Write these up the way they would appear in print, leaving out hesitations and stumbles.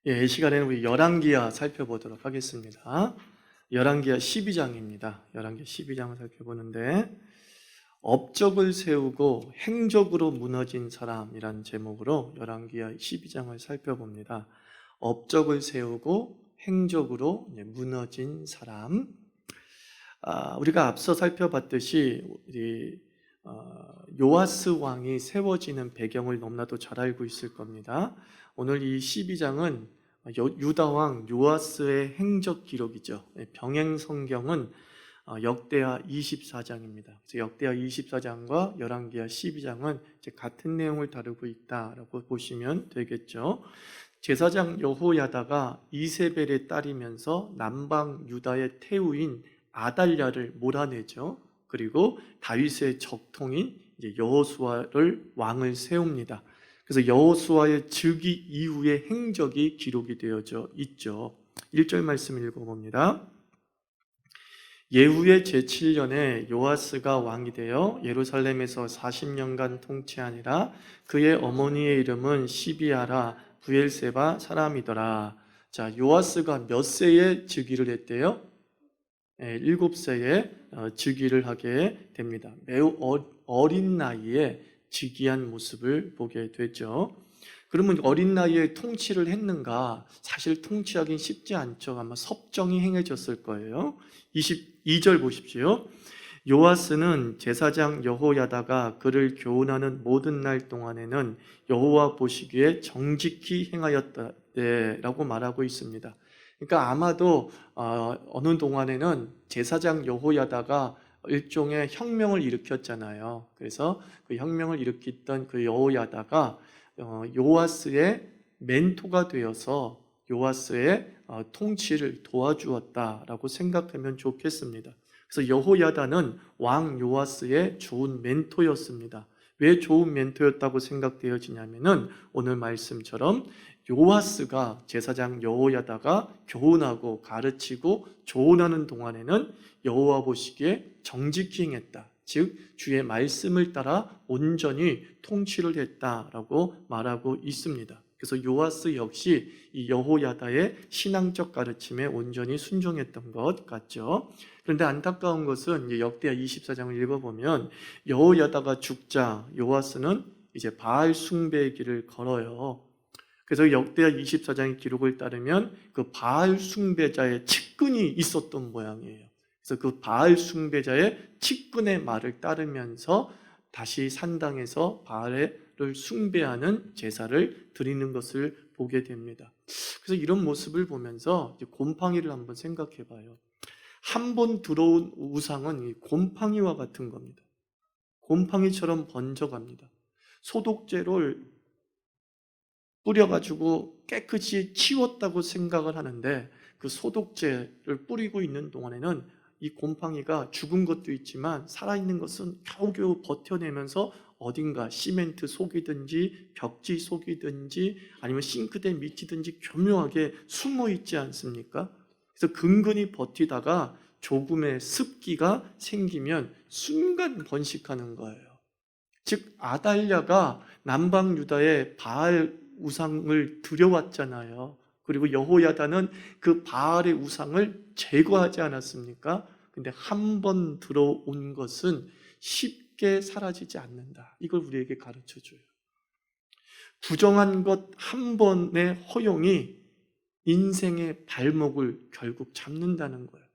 이 시간에는 우리 열왕기하 살펴보도록 하겠습니다. 열왕기하 12장입니다. 열왕기하 12장을 살펴보는데 업적을 세우고 행적으로 무너진 사람이란 제목으로 열왕기하 12장을 살펴봅니다. 업적을 세우고 행적으로 무너진 사람. 우리가 앞서 살펴봤듯이 요아스 왕이 세워지는 배경을 너무나도 잘 알고 있을 겁니다. 오늘 이 12장은 유다 왕 요아스의 행적 기록이죠. 병행 성경은 역대하 24장입니다. 그래서 역대하 24장과 열왕기하 12장은 같은 내용을 다루고 있다라고 보시면 되겠죠. 제사장 여호야다가 이세벨에 따르면서 남방 유다의 태우인 아달랴를 몰아내죠. 그리고 다윗의 적통인 여호수아를 왕을 세웁니다. 그래서 여호수아의 즉위 이후의 행적이 기록이 되어져 있죠. 1절 말씀 읽어봅니다. 예후의 제7년에 요아스가 왕이 되어 예루살렘에서 40년간 통치하니라. 그의 어머니의 이름은 시비아라 부엘세바 사람이더라. 자, 요아스가 몇 세에 즉위를 했대요? 7세에 즉위를 하게 됩니다. 매우 어린 나이에 즉위한 모습을 보게 되죠. 그러면 어린 나이에 통치를 했는가? 사실 통치하긴 쉽지 않죠. 아마 섭정이 행해졌을 거예요. 22절 보십시오. 요아스는 제사장 여호야다가 그를 교훈하는 모든 날 동안에는 여호와 보시기에 정직히 행하였다라고 말하고 있습니다. 그러니까 아마도 어느 동안에는 제사장 여호야다가 일종의 혁명을 일으켰잖아요. 그래서 그 혁명을 일으켰던 그 여호야다가 요아스의 멘토가 되어서 요아스의 통치를 도와주었다라고 생각하면 좋겠습니다. 그래서 여호야다는 왕 요아스의 좋은 멘토였습니다. 왜 좋은 멘토였다고 생각되어지냐면은 오늘 말씀처럼 요아스가 제사장 여호야다가 교훈하고 가르치고 조언하는 동안에는 여호와 보시기에 정직히 행했다. 즉 주의 말씀을 따라 온전히 통치를 했다라고 말하고 있습니다. 그래서 요아스 역시 이 여호야다의 신앙적 가르침에 온전히 순종했던 것 같죠. 그런데 안타까운 것은 역대하 24장을 읽어보면 여호야다가 죽자 요아스는 이제 바알 숭배의 길을 걸어요. 그래서 역대하 24장의 기록을 따르면 그 바알 숭배자의 측근이 있었던 모양이에요. 그래서 그 바알 숭배자의 측근의 말을 따르면서 다시 산당에서 바알을 숭배하는 제사를 드리는 것을 보게 됩니다. 그래서 이런 모습을 보면서 곰팡이를 한번 생각해 봐요. 한 번 들어온 우상은 곰팡이와 같은 겁니다. 곰팡이처럼 번져갑니다. 소독제를 뿌려가지고 깨끗이 치웠다고 생각을 하는데 그 소독제를 뿌리고 있는 동안에는 이 곰팡이가 죽은 것도 있지만 살아있는 것은 겨우겨우 버텨내면서 어딘가 시멘트 속이든지 벽지 속이든지 아니면 싱크대 밑이든지 교묘하게 숨어 있지 않습니까? 그래서 근근히 버티다가 조금의 습기가 생기면 순간 번식하는 거예요. 즉 아달랴가 남방 유다의 바알 우상을 들여왔잖아요. 그리고 여호야다는 그 바알의 우상을 제거하지 않았습니까? 근데 한 번 들어온 것은 쉽게 사라지지 않는다. 이걸 우리에게 가르쳐줘요. 부정한 것 한 번의 허용이 인생의 발목을 결국 잡는다는 거예요.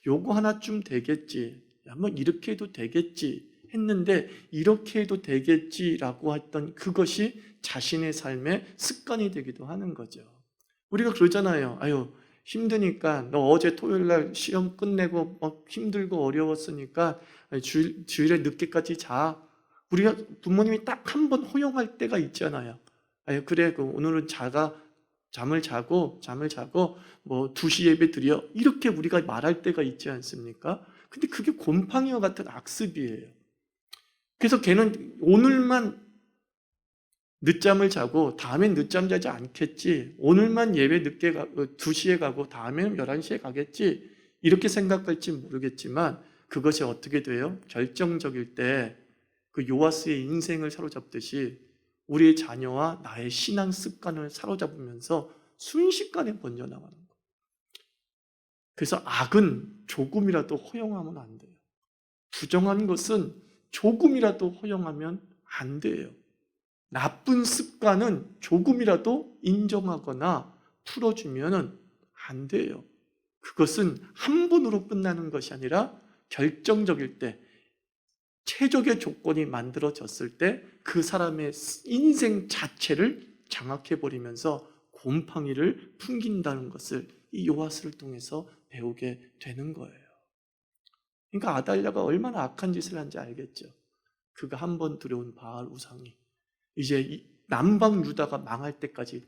요거 하나쯤 되겠지. 한번 이렇게 해도 되겠지. 했는데 이렇게 해도 되겠지라고 했던 그것이 자신의 삶의 습관이 되기도 하는 거죠. 우리가 그러잖아요. 아유 힘드니까 너 어제 토요일날 시험 끝내고 막 힘들고 어려웠으니까 주일에 늦게까지 자. 우리가 부모님이 딱 한 번 허용할 때가 있잖아요. 아유 그래 오늘은 잠을 자고 뭐 2시 예배 드려 이렇게 우리가 말할 때가 있지 않습니까? 근데 그게 곰팡이와 같은 악습이에요. 그래서 걔는 오늘만 늦잠을 자고 다음엔 늦잠 자지 않겠지. 오늘만 예배 늦게 2시에 가고 다음에는 11시에 가겠지. 이렇게 생각할지 모르겠지만 그것이 어떻게 돼요? 결정적일 때 그 요아스의 인생을 사로잡듯이 우리의 자녀와 나의 신앙 습관을 사로잡으면서 순식간에 번져나가는 거예요. 그래서 악은 조금이라도 허용하면 안 돼요. 부정한 것은 조금이라도 허용하면 안 돼요. 나쁜 습관은 조금이라도 인정하거나 풀어주면 안 돼요. 그것은 한 번으로 끝나는 것이 아니라 결정적일 때, 최적의 조건이 만들어졌을 때 그 사람의 인생 자체를 장악해버리면서 곰팡이를 풍긴다는 것을 이 요하스를 통해서 배우게 되는 거예요. 그러니까 아달랴가 얼마나 악한 짓을 한지 알겠죠. 그가 한 번 들여온 바알 우상이 이제 남방 유다가 망할 때까지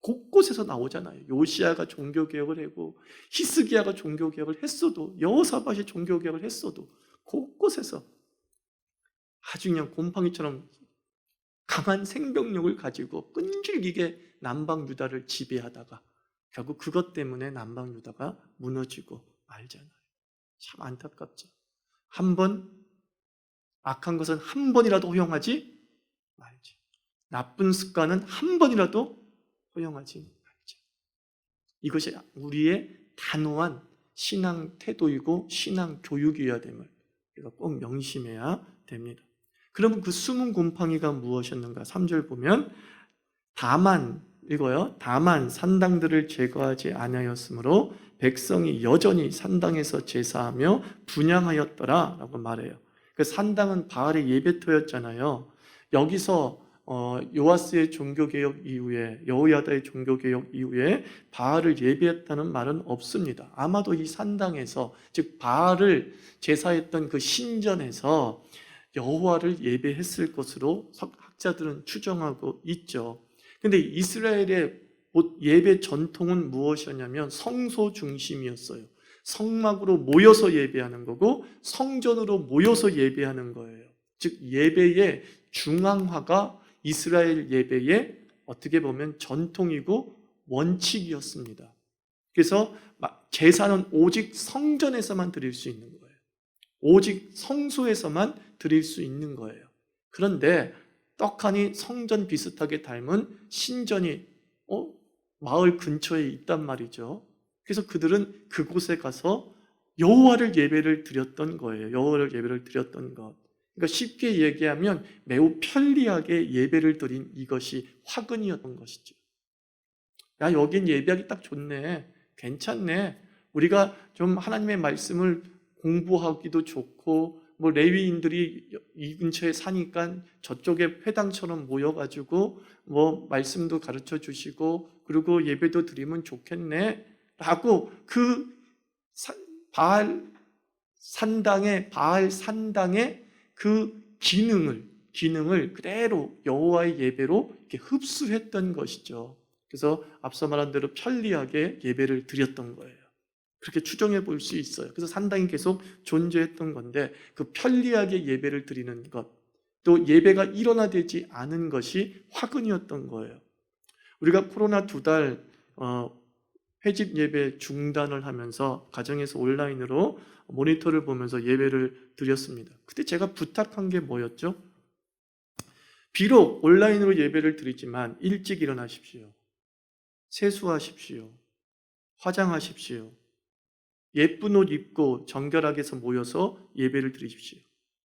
곳곳에서 나오잖아요. 요시아가 종교개혁을 하고 히스기야가 종교개혁을 했어도, 여호사밧이 종교개혁을 했어도 곳곳에서 아주 그냥 곰팡이처럼 강한 생명력을 가지고 끈질기게 남방 유다를 지배하다가 결국 그것 때문에 남방 유다가 무너지고 말잖아요. 참 안타깝죠. 한 번, 악한 것은 한 번이라도 허용하지 말지. 나쁜 습관은 한 번이라도 허용하지 말지. 이것이 우리의 단호한 신앙 태도이고 신앙 교육이어야 됨을 우리가 꼭 명심해야 됩니다. 그러면 그 숨은 곰팡이가 무엇이었는가? 3절 보면 다만, 이거요. 다만 산당들을 제거하지 아니하였으므로 백성이 여전히 산당에서 제사하며 분향하였더라 라고 말해요. 그 산당은 바알의 예배터였잖아요. 여기서 요아스의 종교개혁 이후에, 여호야다의 종교개혁 이후에 바알을 예배했다는 말은 없습니다. 아마도 이 산당에서, 즉 바알을 제사했던 그 신전에서 여호와를 예배했을 것으로 학자들은 추정하고 있죠. 근데 이스라엘의 예배 전통은 무엇이었냐면 성소 중심이었어요. 성막으로 모여서 예배하는 거고 성전으로 모여서 예배하는 거예요. 즉 예배의 중앙화가 이스라엘 예배의 어떻게 보면 전통이고 원칙이었습니다. 그래서 제사는 오직 성전에서만 드릴 수 있는 거예요. 오직 성소에서만 드릴 수 있는 거예요. 그런데 떡하니 성전 비슷하게 닮은 신전이 마을 근처에 있단 말이죠. 그래서 그들은 그곳에 가서 여호와를 예배를 드렸던 거예요. 여호와를 예배를 드렸던 것. 그러니까 쉽게 얘기하면 매우 편리하게 예배를 드린 이것이 화근이었던 것이죠. 야, 여긴 예배하기 딱 좋네. 괜찮네. 우리가 좀 하나님의 말씀을 공부하기도 좋고, 뭐 레위인들이 이 근처에 사니까 저쪽에 회당처럼 모여가지고 뭐 말씀도 가르쳐 주시고 그리고 예배도 드리면 좋겠네 라고 그 바알 산당의 그 기능을 그대로 여호와의 예배로 이렇게 흡수했던 것이죠. 그래서 앞서 말한 대로 편리하게 예배를 드렸던 거예요. 그렇게 추정해 볼 수 있어요. 그래서 산당이 계속 존재했던 건데 그 편리하게 예배를 드리는 것, 또 예배가 일원화되지 않은 것이 화근이었던 거예요. 우리가 코로나 2달 회집 예배 중단을 하면서 가정에서 온라인으로 모니터를 보면서 예배를 드렸습니다. 그때 제가 부탁한 게 뭐였죠? 비록 온라인으로 예배를 드리지만 일찍 일어나십시오. 세수하십시오. 화장하십시오. 예쁜 옷 입고 정결하게 해서 모여서 예배를 드리십시오.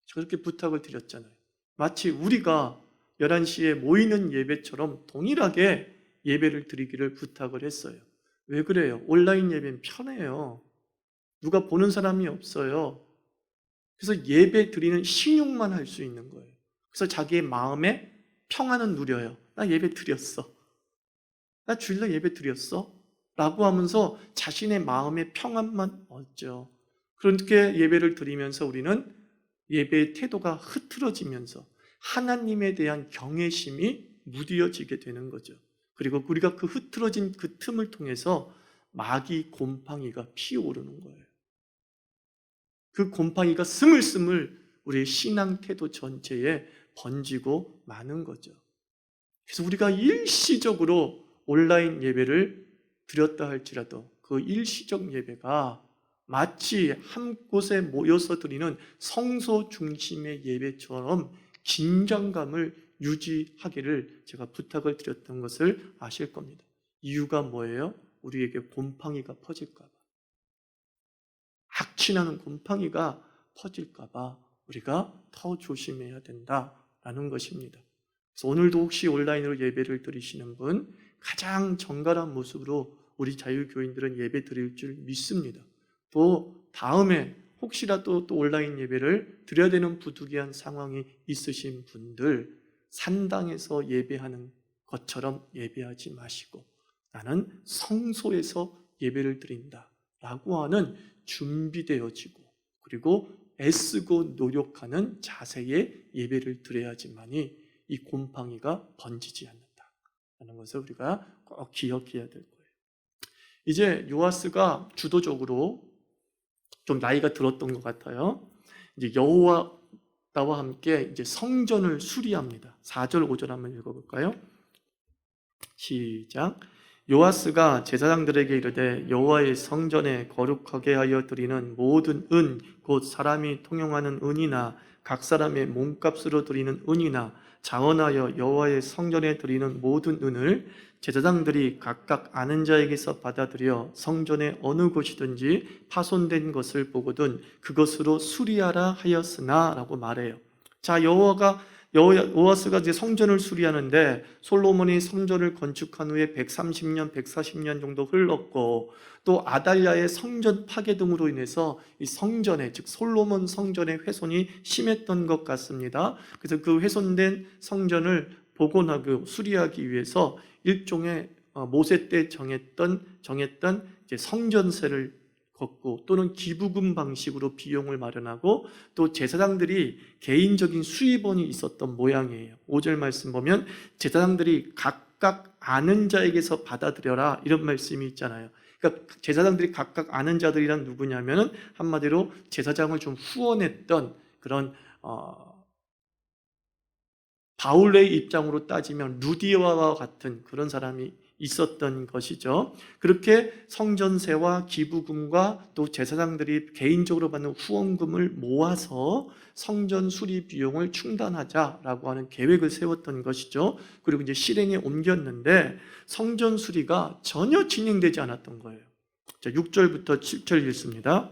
저렇게 부탁을 드렸잖아요. 마치 우리가 11시에 모이는 예배처럼 동일하게 예배를 드리기를 부탁을 했어요. 왜 그래요? 온라인 예배는 편해요. 누가 보는 사람이 없어요. 그래서 예배 드리는 신용만 할 수 있는 거예요. 그래서 자기의 마음에 평안은 누려요. 나 예배 드렸어. 나 주일날 예배 드렸어. 라고 하면서 자신의 마음의 평안만 얻죠. 그렇게 예배를 드리면서 우리는 예배의 태도가 흐트러지면서 하나님에 대한 경외심이 무뎌지게 되는 거죠. 그리고 우리가 그 흐트러진 그 틈을 통해서 마귀 곰팡이가 피어오르는 거예요. 그 곰팡이가 스물스물 우리의 신앙 태도 전체에 번지고 마는 거죠. 그래서 우리가 일시적으로 온라인 예배를 드렸다 할지라도 그 일시적 예배가 마치 한 곳에 모여서 드리는 성소 중심의 예배처럼 긴장감을 유지하기를 제가 부탁을 드렸던 것을 아실 겁니다. 이유가 뭐예요? 우리에게 곰팡이가 퍼질까 봐. 악취나는 곰팡이가 퍼질까 봐 우리가 더 조심해야 된다라는 것입니다. 그래서 오늘도 혹시 온라인으로 예배를 드리시는 분 가장 정갈한 모습으로 우리 자유교인들은 예배 드릴 줄 믿습니다. 또 다음에 혹시라도 또 온라인 예배를 드려야 되는 부득이한 상황이 있으신 분들 산당에서 예배하는 것처럼 예배하지 마시고 나는 성소에서 예배를 드린다라고 하는 준비되어지고 그리고 애쓰고 노력하는 자세의 예배를 드려야지만이 이 곰팡이가 번지지 않는다라는 것을 우리가 꼭 기억해야 될 거예요. 이제 요아스가 주도적으로 좀 나이가 들었던 것 같아요. 이제 여호와 나와 함께 이제 성전을 수리합니다. 4절 5절 한번 읽어볼까요? 시작. 요아스가 제사장들에게 이르되 여호와의 성전에 거룩하게 하여 드리는 모든 은 곧 사람이 통용하는 은이나 각 사람의 몸값으로 드리는 은이나 자원하여 여호와의 성전에 드리는 모든 은을 제사장들이 각각 아는 자에게서 받아들여 성전의 어느 곳이든지 파손된 것을 보거든 그것으로 수리하라 하였으나 라고 말해요. 자, 요아스가 이제 성전을 수리하는데 솔로몬이 성전을 건축한 후에 130년, 140년 정도 흘렀고 또 아달랴의 성전 파괴 등으로 인해서 이 성전에 즉 솔로몬 성전의 훼손이 심했던 것 같습니다. 그래서 그 훼손된 성전을 복원하고 수리하기 위해서 일종의 모세 때 정했던 이제 성전세를 걷고 또는 기부금 방식으로 비용을 마련하고 또 제사장들이 개인적인 수입원이 있었던 모양이에요. 5절 말씀 보면 제사장들이 각각 아는 자에게서 받아들여라 이런 말씀이 있잖아요. 그러니까 제사장들이 각각 아는 자들이란 누구냐면은 한마디로 제사장을 좀 후원했던 그런 바울의 입장으로 따지면 루디아와 같은 그런 사람이 있었던 것이죠. 그렇게 성전세와 기부금과 또 제사장들이 개인적으로 받는 후원금을 모아서 성전 수리 비용을 충당하자라고 하는 계획을 세웠던 것이죠. 그리고 이제 실행에 옮겼는데 성전 수리가 전혀 진행되지 않았던 거예요. 자, 6절부터 7절 읽습니다.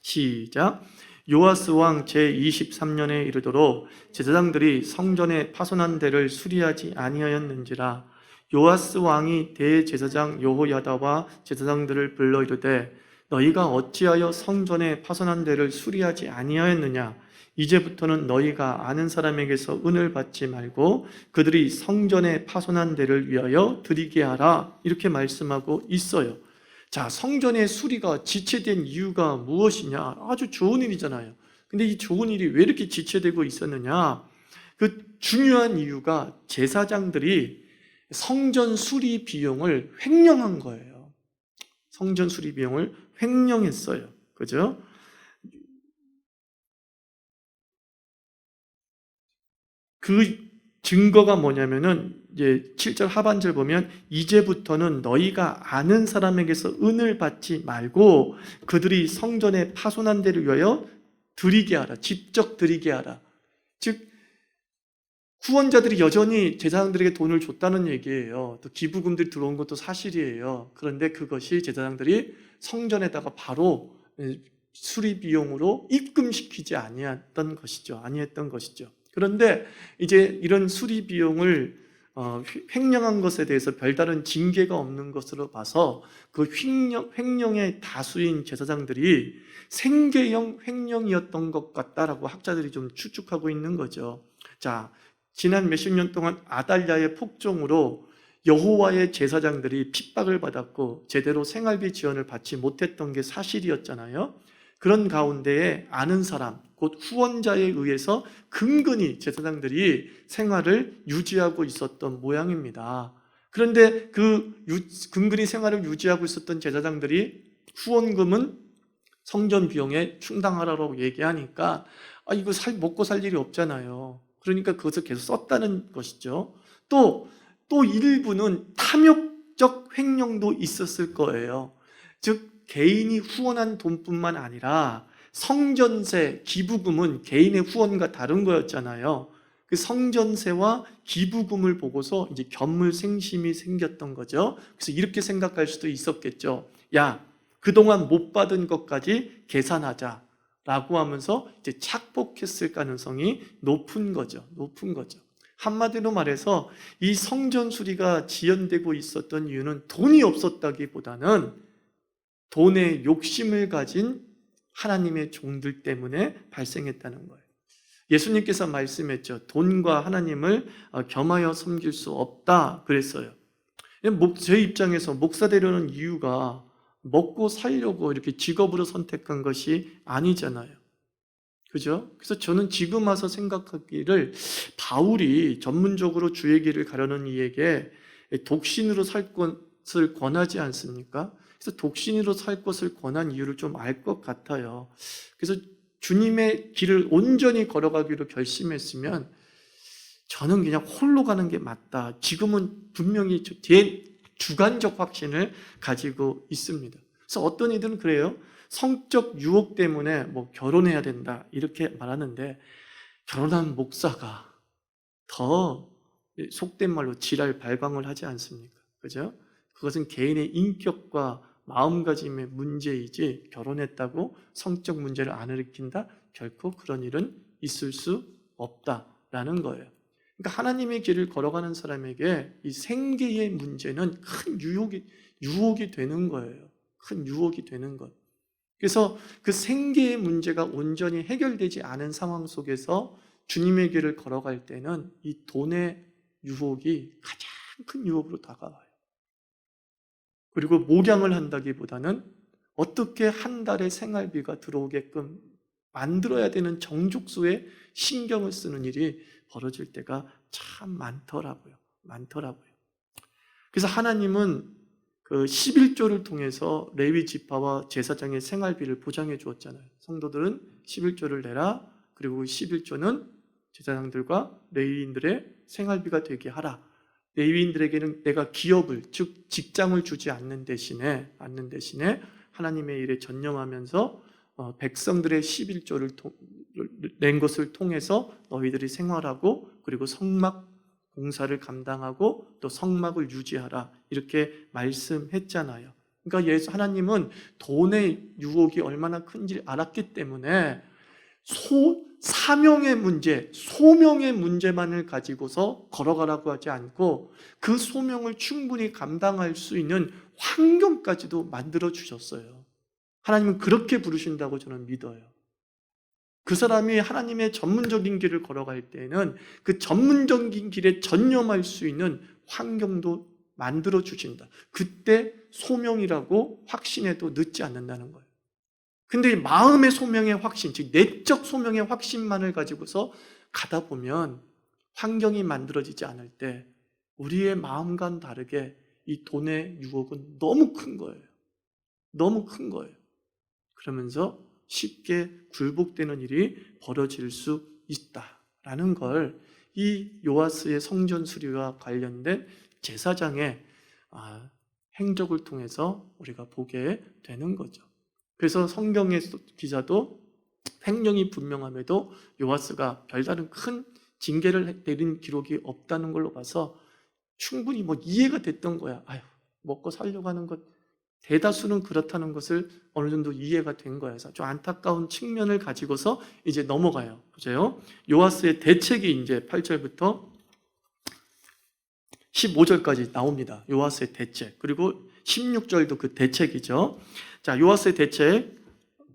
시작. 요아스 왕 제23년에 이르도록 제사장들이 성전의 파손한 데를 수리하지 아니하였는지라. 요아스 왕이 대제사장 여호야다와 제사장들을 불러 이르되 너희가 어찌하여 성전의 파손한 데를 수리하지 아니하였느냐. 이제부터는 너희가 아는 사람에게서 은을 받지 말고 그들이 성전의 파손한 데를 위하여 드리게 하라. 이렇게 말씀하고 있어요. 자, 성전의 수리가 지체된 이유가 무엇이냐? 아주 좋은 일이잖아요. 근데 이 좋은 일이 왜 이렇게 지체되고 있었느냐? 그 중요한 이유가 제사장들이 성전 수리 비용을 횡령한 거예요. 성전 수리 비용을 횡령했어요. 그죠? 그 증거가 뭐냐면은 이제 7절 하반절 보면 이제부터는 너희가 아는 사람에게서 은을 받지 말고 그들이 성전에 파손한 데를 위하여 드리게 하라. 직접 드리게 하라. 즉 후원자들이 여전히 제사장들에게 돈을 줬다는 얘기예요. 또 기부금들이 들어온 것도 사실이에요. 그런데 그것이 제사장들이 성전에다가 바로 수리 비용으로 입금시키지 아니했던 것이죠. 그런데 이제 이런 수리 비용을 횡령한 것에 대해서 별다른 징계가 없는 것으로 봐서 그 횡령의 다수인 제사장들이 생계형 횡령이었던 것 같다라고 학자들이 좀 추측하고 있는 거죠. 자, 지난 몇십 년 동안 아달랴의 폭정으로 여호와의 제사장들이 핍박을 받았고 제대로 생활비 지원을 받지 못했던 게 사실이었잖아요. 그런 가운데에 아는 사람, 곧 후원자에 의해서 근근히 제사장들이 생활을 유지하고 있었던 모양입니다. 그런데 그 근근히 생활을 유지하고 있었던 제사장들이 후원금은 성전 비용에 충당하라고 얘기하니까 이거 먹고 살 일이 없잖아요. 그러니까 그것을 계속 썼다는 것이죠. 또 일부는 탐욕적 횡령도 있었을 거예요. 즉 개인이 후원한 돈뿐만 아니라 성전세, 기부금은 개인의 후원과 다른 거였잖아요. 그 성전세와 기부금을 보고서 이제 견물생심이 생겼던 거죠. 그래서 이렇게 생각할 수도 있었겠죠. 야, 그동안 못 받은 것까지 계산하자라고 하면서 이제 착복했을 가능성이 높은 거죠. 높은 거죠. 한마디로 말해서 이 성전 수리가 지연되고 있었던 이유는 돈이 없었다기보다는 돈에 욕심을 가진 하나님의 종들 때문에 발생했다는 거예요. 예수님께서 말씀했죠. 돈과 하나님을 겸하여 섬길 수 없다 그랬어요. 제 입장에서 목사 되려는 이유가 먹고 살려고 이렇게 직업으로 선택한 것이 아니잖아요. 그죠? 그래서 저는 지금 와서 생각하기를 바울이 전문적으로 주의 길을 가려는 이에게 독신으로 살 것을 권하지 않습니까? 그래서 독신으로 살 것을 권한 이유를 좀 알 것 같아요. 그래서 주님의 길을 온전히 걸어가기로 결심했으면 저는 그냥 홀로 가는 게 맞다. 지금은 분명히 주관적 확신을 가지고 있습니다. 그래서 어떤 이들은 그래요. 성적 유혹 때문에 뭐 결혼해야 된다 이렇게 말하는데 결혼한 목사가 더 속된 말로 지랄 발광을 하지 않습니까? 그죠? 그것은 개인의 인격과 마음가짐의 문제이지 결혼했다고 성적 문제를 안 일으킨다? 결코 그런 일은 있을 수 없다라는 거예요. 그러니까 하나님의 길을 걸어가는 사람에게 이 생계의 문제는 큰 유혹이 되는 거예요. 큰 유혹이 되는 것. 그래서 그 생계의 문제가 온전히 해결되지 않은 상황 속에서 주님의 길을 걸어갈 때는 이 돈의 유혹이 가장 큰 유혹으로 다가와요. 그리고 목양을 한다기보다는 어떻게 한 달에 생활비가 들어오게끔 만들어야 되는 정족수에 신경을 쓰는 일이 벌어질 때가 참 많더라고요. 그래서 하나님은 그 11조를 통해서 레위 지파와 제사장의 생활비를 보장해 주었잖아요. 성도들은 11조를 내라. 그리고 11조는 제사장들과 레위인들의 생활비가 되게 하라. 레위인들에게는 내가 기업을, 즉 직장을 주지 않는 대신에 하나님의 일에 전념하면서 백성들의 11조를 낸 것을 통해서 너희들이 생활하고 그리고 성막 공사를 감당하고 또 성막을 유지하라 이렇게 말씀했잖아요. 그러니까 하나님은 돈의 유혹이 얼마나 큰지 알았기 때문에 사명의 문제, 소명의 문제만을 가지고서 걸어가라고 하지 않고 그 소명을 충분히 감당할 수 있는 환경까지도 만들어 주셨어요. 하나님은 그렇게 부르신다고 저는 믿어요. 그 사람이 하나님의 전문적인 길을 걸어갈 때에는 그 전문적인 길에 전념할 수 있는 환경도 만들어 주신다. 그때 소명이라고 확신해도 늦지 않는다는 거예요. 근데 마음의 소명의 확신, 즉 내적 소명의 확신만을 가지고서 가다 보면 환경이 만들어지지 않을 때 우리의 마음과는 다르게 이 돈의 유혹은 너무 큰 거예요. 너무 큰 거예요. 그러면서 쉽게 굴복되는 일이 벌어질 수 있다라는 걸 이 요아스의 성전 수리와 관련된 제사장의 행적을 통해서 우리가 보게 되는 거죠. 그래서 성경의 기자도 횡령이 분명함에도 요아스가 별다른 큰 징계를 내린 기록이 없다는 걸로 봐서 충분히 이해가 됐던 거야. 먹고 살려고 하는 것 대다수는 그렇다는 것을 어느 정도 이해가 된 거예요. 그래서 좀 안타까운 측면을 가지고서 이제 넘어가요. 보세요. 요아스의 대책이 이제 8절부터 15절까지 나옵니다. 요아스의 대책. 그리고 16절도 그 대책이죠. 자, 요아스의 대책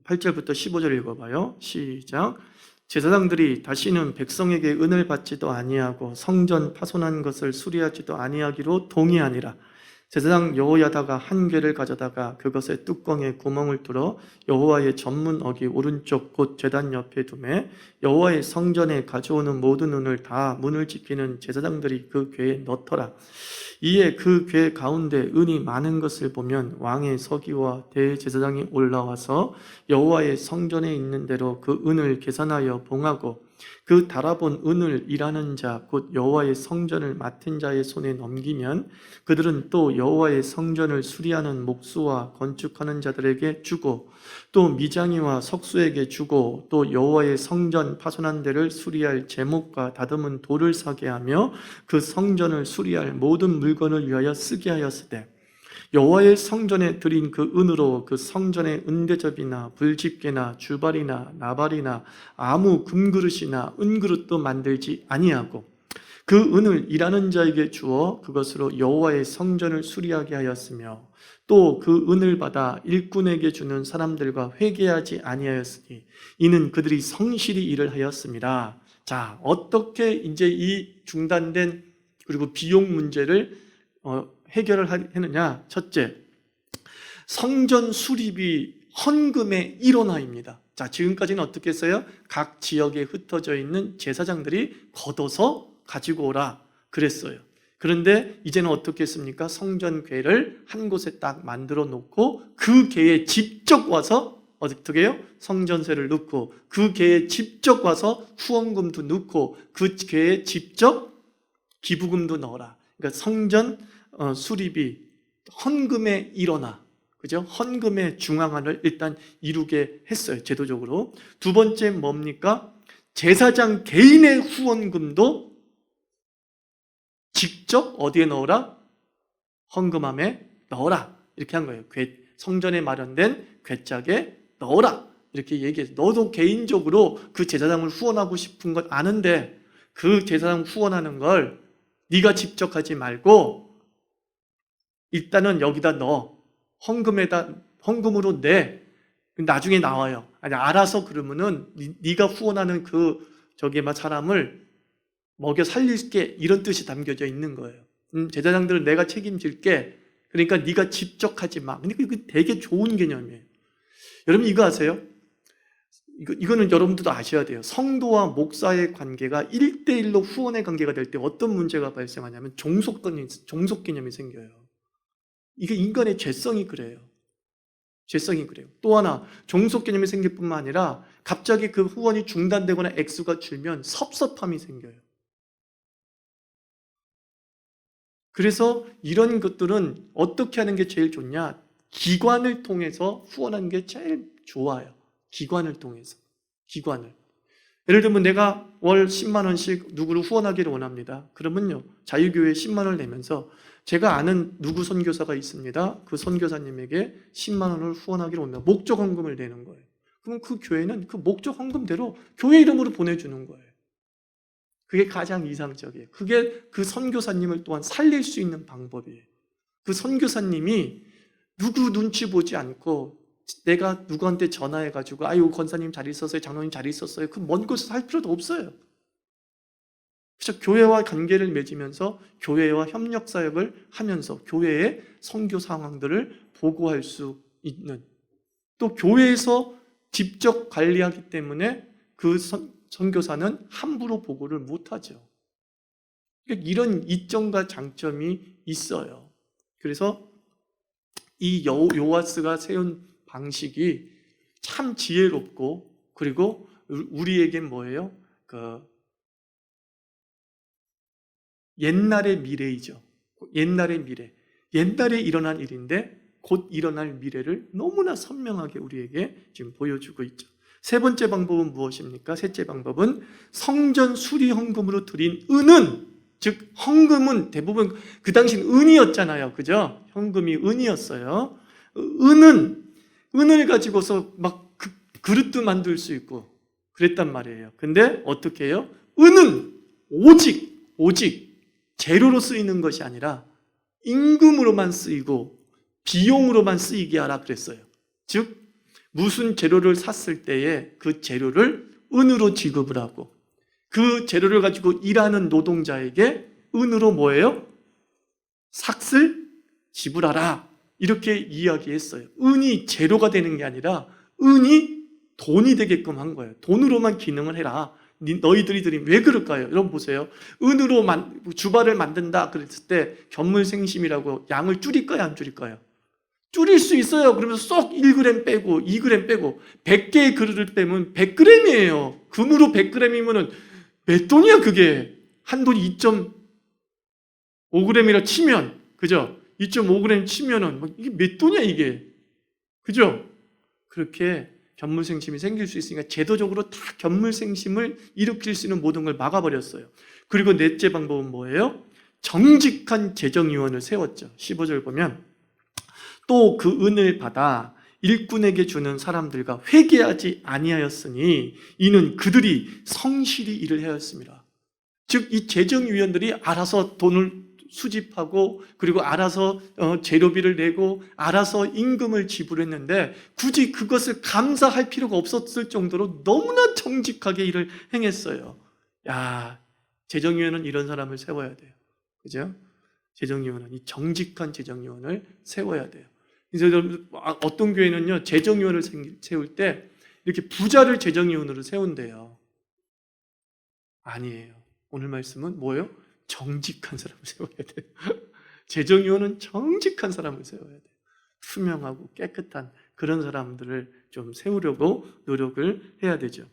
8절부터 15절 읽어봐요. 시작. 제사장들이 다시는 백성에게 은을 받지도 아니하고 성전 파손한 것을 수리하지도 아니하기로 동의하니라. 제사장 여호야다가 한 궤를 가져다가 그것의 뚜껑에 구멍을 뚫어 여호와의 전문 어기 오른쪽 곧 제단 옆에 두매 여호와의 성전에 가져오는 모든 은을 다 문을 지키는 제사장들이 그 궤에 넣더라. 이에 그 궤 가운데 은이 많은 것을 보면 왕의 서기와 대제사장이 올라와서 여호와의 성전에 있는 대로 그 은을 계산하여 봉하고 그 달아본 은을 일하는 자 곧 여호와의 성전을 맡은 자의 손에 넘기면 그들은 또 여호와의 성전을 수리하는 목수와 건축하는 자들에게 주고 또 미장이와 석수에게 주고 또 여호와의 성전 파손한 데를 수리할 제목과 다듬은 돌을 사게 하며 그 성전을 수리할 모든 물건을 위하여 쓰게 하였으되 여호와의 성전에 드린 그 은으로 그 성전의 은대접이나 불집게나 주발이나 나발이나 아무 금그릇이나 은그릇도 만들지 아니하고 그 은을 일하는 자에게 주어 그것으로 여호와의 성전을 수리하게 하였으며 또 그 은을 받아 일꾼에게 주는 사람들과 회개하지 아니하였으니 이는 그들이 성실히 일을 하였습니다. 자, 어떻게 이제 이 중단된 그리고 비용 문제를 해결을 했느냐? 첫째, 성전 수리비 헌금의 일원화입니다. 자, 지금까지는 어떻게 했어요? 각 지역에 흩어져 있는 제사장들이 걷어서 가지고 오라 그랬어요. 그런데 이제는 어떻게 했습니까? 성전궤를 한 곳에 딱 만들어 놓고 그 궤에 직접 와서 어떻게 해요? 성전세를 넣고 그 궤에 직접 와서 후원금도 넣고 그 궤에 직접 기부금도 넣어라. 그러니까 성전 수리비, 헌금의 일원화, 그죠? 헌금의 중앙화를 일단 이루게 했어요, 제도적으로. 두 번째 뭡니까? 제사장 개인의 후원금도 직접 어디에 넣어라? 헌금함에 넣어라. 이렇게 한 거예요. 성전에 마련된 궤짝에 넣어라. 이렇게 얘기해서 너도 개인적으로 그 제사장을 후원하고 싶은 건 아는데 그 제사장 후원하는 걸 네가 직접 하지 말고 일단은 여기다 넣어. 헌금으로 내. 나중에 나와요. 아니, 알아서 그러면은 네가 후원하는 사람을 먹여 살릴게, 이런 뜻이 담겨져 있는 거예요. 제사장들은 내가 책임질게. 그러니까 네가 직접 하지 마. 근데 이거 되게 좋은 개념이에요. 여러분 이거 아세요? 이거는 여러분들도 아셔야 돼요. 성도와 목사의 관계가 1대1로 후원의 관계가 될 때 어떤 문제가 발생하냐면 종속 개념이 생겨요. 이게 인간의 죄성이 그래요. 죄성이 그래요. 또 하나, 종속 개념이 생길 뿐만 아니라 갑자기 그 후원이 중단되거나 액수가 줄면 섭섭함이 생겨요. 그래서 이런 것들은 어떻게 하는 게 제일 좋냐? 기관을 통해서 후원하는 게 제일 좋아요. 기관을 통해서. 기관을. 예를 들면 내가 월 10만 원씩 누구를 후원하기를 원합니다. 그러면요, 자유교회에 10만 원을 내면서 제가 아는 누구 선교사가 있습니다. 그 선교사님에게 10만 원을 후원하기를 원합니다. 목적 헌금을 내는 거예요. 그럼 그 교회는 그 목적 헌금대로 교회 이름으로 보내주는 거예요. 그게 가장 이상적이에요. 그게 그 선교사님을 또한 살릴 수 있는 방법이에요. 그 선교사님이 누구 눈치 보지 않고 내가 누구한테 전화해가지고 아유 권사님 잘 있었어요, 장로님 잘 있었어요, 그 먼 곳에서 할 필요도 없어요. 그래서 교회와 관계를 맺으면서 교회와 협력 사역을 하면서 교회의 선교 상황들을 보고할 수 있는, 또 교회에서 직접 관리하기 때문에 그 선교사는 함부로 보고를 못하죠. 그러니까 이런 이점과 장점이 있어요. 그래서 이 요아스가 세운 방식이 참 지혜롭고, 그리고 우리에겐 뭐예요? 옛날의 미래이죠. 옛날의 미래. 옛날에 일어난 일인데 곧 일어날 미래를 너무나 선명하게 우리에게 지금 보여주고 있죠. 세 번째 방법은 무엇입니까? 셋째 방법은 성전 수리 헌금으로 드린 은은, 즉 헌금은 대부분 그 당시는 은이었잖아요. 그죠? 헌금이 은이었어요. 은을 가지고서 막 그릇도 만들 수 있고 그랬단 말이에요. 근데 어떻게 해요? 은은 오직 재료로 쓰이는 것이 아니라 임금으로만 쓰이고 비용으로만 쓰이게 하라 그랬어요. 즉 무슨 재료를 샀을 때에 그 재료를 은으로 지급을 하고 그 재료를 가지고 일하는 노동자에게 은으로 뭐예요? 삭슬 지불하라, 이렇게 이야기했어요. 은이 재료가 되는 게 아니라 은이 돈이 되게끔 한 거예요. 돈으로만 기능을 해라. 너희들이 왜 그럴까요? 여러분 보세요. 은으로 주발을 만든다 그랬을 때 견물생심이라고 양을 줄일까요, 안 줄일까요? 줄일 수 있어요. 그러면서 쏙 1g 빼고 2g 빼고 100개의 그릇을 빼면 100g이에요. 금으로 100g이면 몇 돈이야 그게. 한 돈 2.5g이라 치면, 그죠? 2.5g 치면은 이게 몇 돈이야 이게. 그죠? 그렇게 견물생심이 생길 수 있으니까 제도적으로 다 견물생심을 일으킬 수 있는 모든 걸 막아버렸어요. 그리고 넷째 방법은 뭐예요? 정직한 재정위원을 세웠죠. 15절 보면 또 그 은을 받아 일꾼에게 주는 사람들과 회개하지 아니하였으니 이는 그들이 성실히 일을 하였습니다. 즉 이 재정위원들이 알아서 돈을 수집하고 그리고 알아서 재료비를 내고 알아서 임금을 지불했는데 굳이 그것을 감사할 필요가 없었을 정도로 너무나 정직하게 일을 행했어요. 야, 재정위원은 이런 사람을 세워야 돼요. 그죠? 재정위원은 이 정직한 재정위원을 세워야 돼요. 그래서 어떤 교회는요 재정위원을 세울 때 이렇게 부자를 재정위원으로 세운대요. 아니에요. 오늘 말씀은 뭐예요? 정직한 사람을 세워야 돼요. 재정위원은 정직한 사람을 세워야 돼요. 투명하고 깨끗한 그런 사람들을 좀 세우려고 노력을 해야 되죠.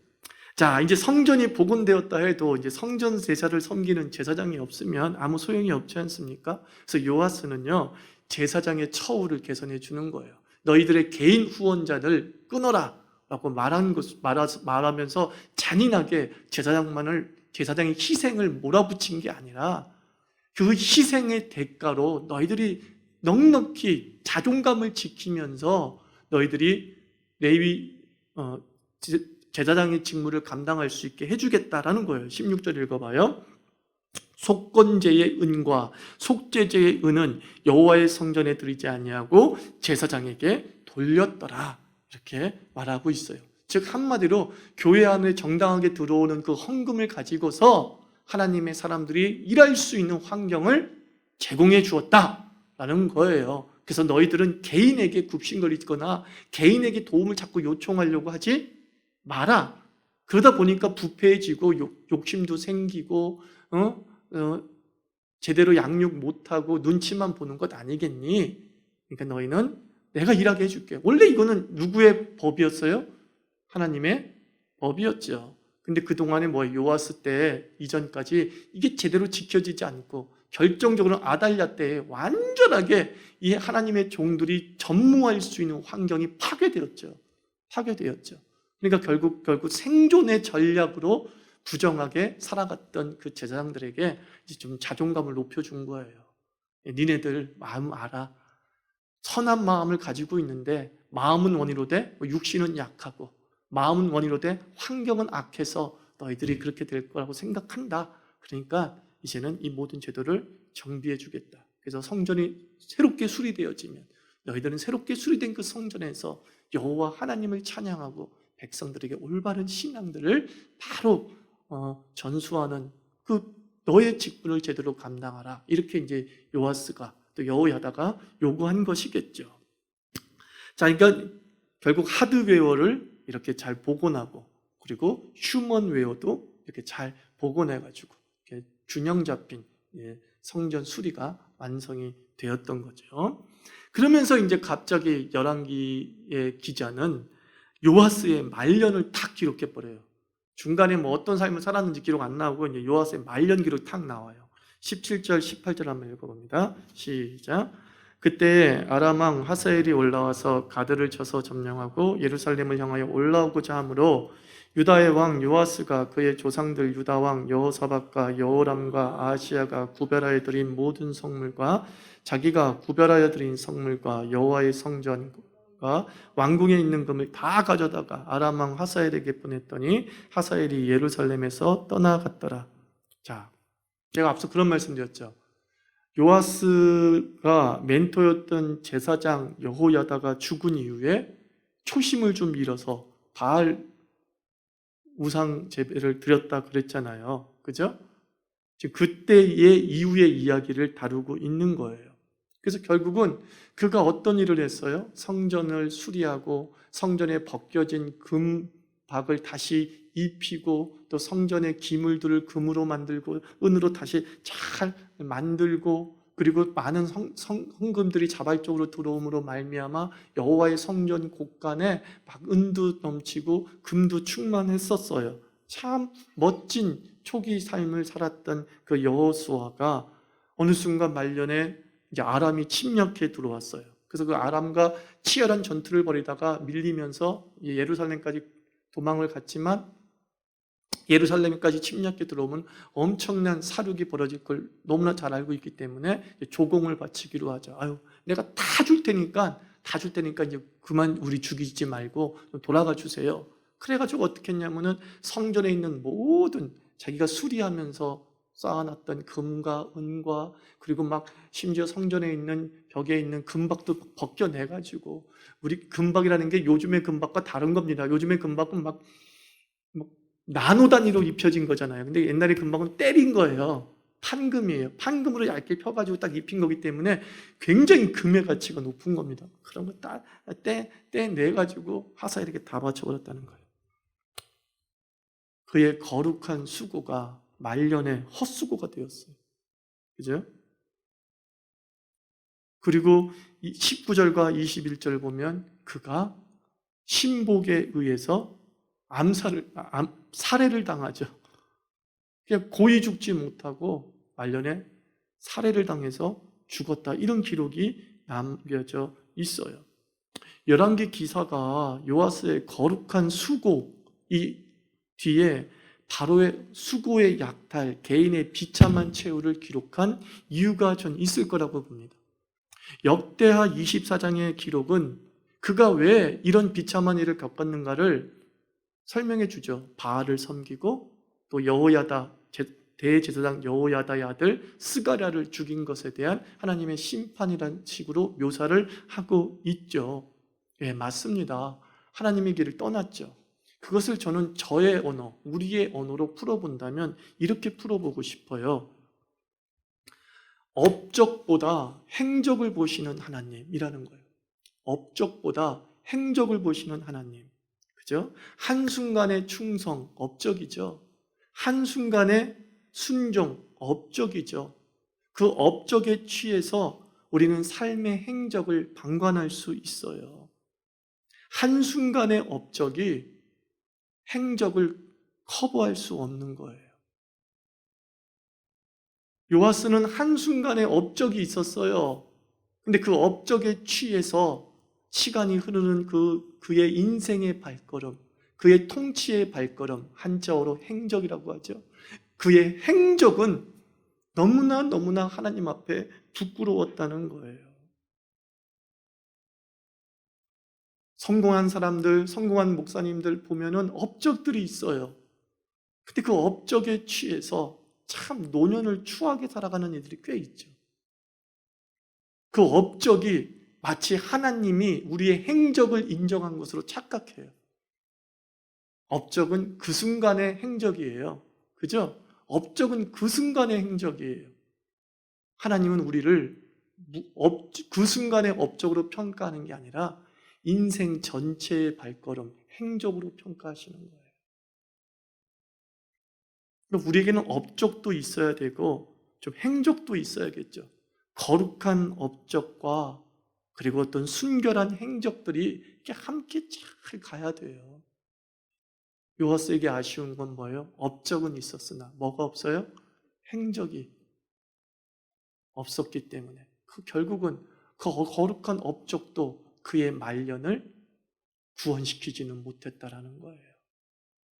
자, 이제 성전이 복원되었다 해도 이제 성전 제사를 섬기는 제사장이 없으면 아무 소용이 없지 않습니까? 그래서 요아스는요 제사장의 처우를 개선해 주는 거예요. 너희들의 개인 후원자를 끊어라 라고 말하면서 잔인하게 제사장의 희생을 몰아붙인 게 아니라 그 희생의 대가로 너희들이 넉넉히 자존감을 지키면서 너희들이 레위 제사장의 직무를 감당할 수 있게 해주겠다라는 거예요. 16절 읽어봐요. 속건제의 은과 속죄제의 은은 여호와의 성전에 드리지 아니하고 제사장에게 돌렸더라 이렇게 말하고 있어요. 즉 한마디로 교회 안에 정당하게 들어오는 그 헌금을 가지고서 하나님의 사람들이 일할 수 있는 환경을 제공해 주었다라는 거예요. 그래서 너희들은 개인에게 굽신거리거나 개인에게 도움을 자꾸 요청하려고 하지 마라. 그러다 보니까 부패해지고 욕심도 생기고 제대로 양육 못하고 눈치만 보는 것 아니겠니? 그러니까 너희는 내가 일하게 해줄게. 원래 이거는 누구의 법이었어요? 하나님의 법이었죠. 근데 그동안에 요아스 때 이전까지 이게 제대로 지켜지지 않고 결정적으로 아달랴 때에 완전하게 이 하나님의 종들이 전무할 수 있는 환경이 파괴되었죠. 그러니까 결국 생존의 전략으로 부정하게 살아갔던 그 제사장들에게 이제 좀 자존감을 높여준 거예요. 니네들 마음 알아. 선한 마음을 가지고 있는데 마음은 원이로되 육신은 약하고 마음은 원이로되 환경은 악해서 너희들이 그렇게 될 거라고 생각한다. 그러니까 이제는 이 모든 제도를 정비해 주겠다. 그래서 성전이 새롭게 수리되어지면 너희들은 새롭게 수리된 그 성전에서 여호와 하나님을 찬양하고 백성들에게 올바른 신앙들을 바로 전수하는 그 너의 직분을 제대로 감당하라. 이렇게 이제 요아스가 또 여호야다가 요구한 것이겠죠. 자, 그러니까 결국 하드웨어를 이렇게 잘 복원하고 그리고 휴먼웨어도 이렇게 잘 복원해가지고 이렇게 균형 잡힌 성전 수리가 완성이 되었던 거죠. 그러면서 이제 갑자기 열왕기의 기자는 요아스의 말년을 탁 기록해 버려요. 중간에 어떤 삶을 살았는지 기록 안 나오고 이제 요아스의 말년 기록 탁 나와요. 17절, 18절 한번 읽어봅니다. 시작. 그때 아람 왕 하사엘이 올라와서 가드를 쳐서 점령하고 예루살렘을 향하여 올라오고자 하므로 유다의 왕 요아스가 그의 조상들 유다 왕 여호사밧과 여호람과 아하시야가 구별하여 드린 모든 성물과 자기가 구별하여 드린 성물과 여호와의 성전과 왕궁에 있는 금을 다 가져다가 아람 왕 하사엘에게 보냈더니 하사엘이 예루살렘에서 떠나갔더라. 자, 제가 앞서 그런 말씀드렸죠. 요아스가 멘토였던 제사장 여호야다가 죽은 이후에 초심을 좀 잃어서 바알 우상 제배를 드렸다 그랬잖아요. 그죠? 지금 그때의 이후의 이야기를 다루고 있는 거예요. 그래서 결국은 그가 어떤 일을 했어요? 성전을 수리하고 성전에 벗겨진 금박을 다시 입히고 또 성전의 기물들을 금으로 만들고 은으로 다시 잘 만들고 그리고 많은 헌금들이 자발적으로 들어옴으로 말미암아 여호와의 성전 곳간에 막 은도 넘치고 금도 충만했었어요. 참 멋진 초기 삶을 살았던 그 여호수아가 어느 순간 말년에 이제 아람이 침략해 들어왔어요. 그래서 그 아람과 치열한 전투를 벌이다가 밀리면서 예루살렘까지 도망을 갔지만, 예루살렘까지 침략해 들어오면 엄청난 사륙이 벌어질 걸 너무나 잘 알고 있기 때문에 조공을 바치기로 하죠. 아유, 내가 다 줄 테니까 이제 그만 우리 죽이지 말고 돌아가 주세요. 그래가지고 어떻게 했냐면은 성전에 있는 모든 자기가 수리하면서 쌓아놨던 금과 은과, 그리고 막 심지어 성전에 있는 벽에 있는 금박도 벗겨내가지고, 우리 금박이라는 게 요즘의 금박과 다른 겁니다. 요즘의 금박은 막 나노 단위로 입혀진 거잖아요. 근데 옛날에 금박은 때린 거예요. 판금이에요. 판금으로 얇게 펴가지고 딱 입힌 거기 때문에 굉장히 금의 가치가 높은 겁니다. 그런 거 딱 떼내가지고 화사에 이렇게 다 받쳐버렸다는 거예요. 그의 거룩한 수고가 말년에 헛수고가 되었어요. 그죠? 그리고 19절과 21절 보면 그가 신복에 의해서 살해를 당하죠. 그냥 고이 죽지 못하고 말년에 살해를 당해서 죽었다, 이런 기록이 남겨져 있어요. 열왕기 기사가 요아스의 거룩한 수고, 이 뒤에 바로의 수고의 약탈, 개인의 비참한 최후를 기록한 이유가 전 있을 거라고 봅니다. 역대하 24장의 기록은 그가 왜 이런 비참한 일을 겪었는가를 설명해 주죠. 바알을 섬기고 또 여호야다, 대제사장 여호야다의 아들 스가랴를 죽인 것에 대한 하나님의 심판이라는 식으로 묘사를 하고 있죠. 예, 맞습니다. 하나님의 길을 떠났죠. 그것을 저는 저의 언어, 우리의 언어로 풀어본다면 이렇게 풀어보고 싶어요. 업적보다 행적을 보시는 하나님이라는 거예요. 업적보다 행적을 보시는 하나님. 그죠? 한순간의 충성, 업적이죠. 한순간의 순종, 업적이죠. 그 업적에 취해서 우리는 삶의 행적을 방관할 수 있어요. 한순간의 업적이 행적을 커버할 수 없는 거예요. 요아스는 한순간의 업적이 있었어요. 근데 그 업적에 취해서 시간이 흐르는 그의 인생의 발걸음, 그의 통치의 발걸음, 한자어로 행적이라고 하죠. 그의 행적은 너무나 하나님 앞에 부끄러웠다는 거예요. 성공한 사람들, 성공한 목사님들 보면은 업적들이 있어요. 근데 그 업적에 취해서 참 노년을 추하게 살아가는 이들이 꽤 있죠. 그 업적이 마치 하나님이 우리의 행적을 인정한 것으로 착각해요. 업적은 그 순간의 행적이에요. 그죠? 업적은 그 순간의 행적이에요. 하나님은 우리를 그 순간의 업적으로 평가하는 게 아니라 인생 전체의 발걸음, 행적으로 평가하시는 거예요. 우리에게는 업적도 있어야 되고 좀 행적도 있어야겠죠. 거룩한 업적과 그리고 어떤 순결한 행적들이 이렇게 함께 잘 가야 돼요. 요하스에게 아쉬운 건 뭐예요? 업적은 있었으나 뭐가 없어요? 행적이 없었기 때문에 결국은 그 거룩한 업적도 그의 말년을 구원시키지는 못했다라는 거예요.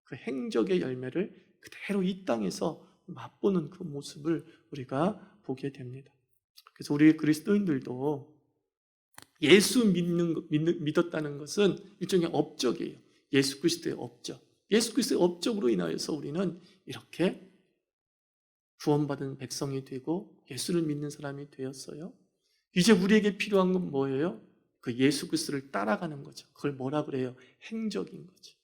그 행적의 열매를 그대로 이 땅에서 맛보는 그 모습을 우리가 보게 됩니다. 그래서 우리 그리스도인들도 예수 믿었다는 것은 일종의 업적이에요. 예수 그리스도의 업적. 예수 그리스도의 업적으로 인하여서 우리는 이렇게 구원받은 백성이 되고 예수를 믿는 사람이 되었어요. 이제 우리에게 필요한 건 뭐예요? 그 예수 그리스도를 따라가는 거죠. 그걸 뭐라 그래요? 행적인 거죠.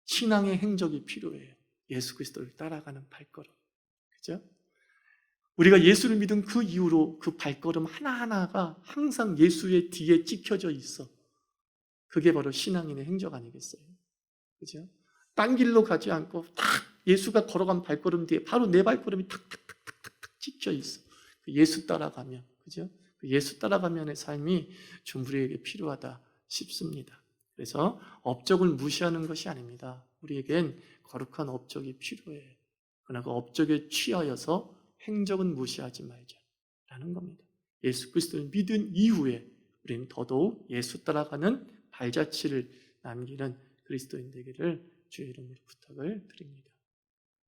신앙의 행적이 필요해요. 예수 그리스도를 따라가는 발걸음. 그죠? 우리가 예수를 믿은 그 이후로 그 발걸음 하나하나가 항상 예수의 뒤에 찍혀져 있어. 그게 바로 신앙인의 행적 아니겠어요? 그죠? 딴 길로 가지 않고 딱 예수가 걸어간 발걸음 뒤에 바로 내 발걸음이 탁탁탁탁탁 찍혀 있어. 그 예수 따라가면, 그죠? 그 예수 따라가면의 삶이 좀 우리에게 필요하다 싶습니다. 그래서 업적을 무시하는 것이 아닙니다. 우리에겐 거룩한 업적이 필요해요. 그러나 그 업적에 취하여서 행적은 무시하지 말자라는 겁니다. 예수 그리스도를 믿은 이후에 우리는 더더욱 예수 따라가는 발자취를 남기는 그리스도인 되기를 주의 이름으로 부탁을 드립니다.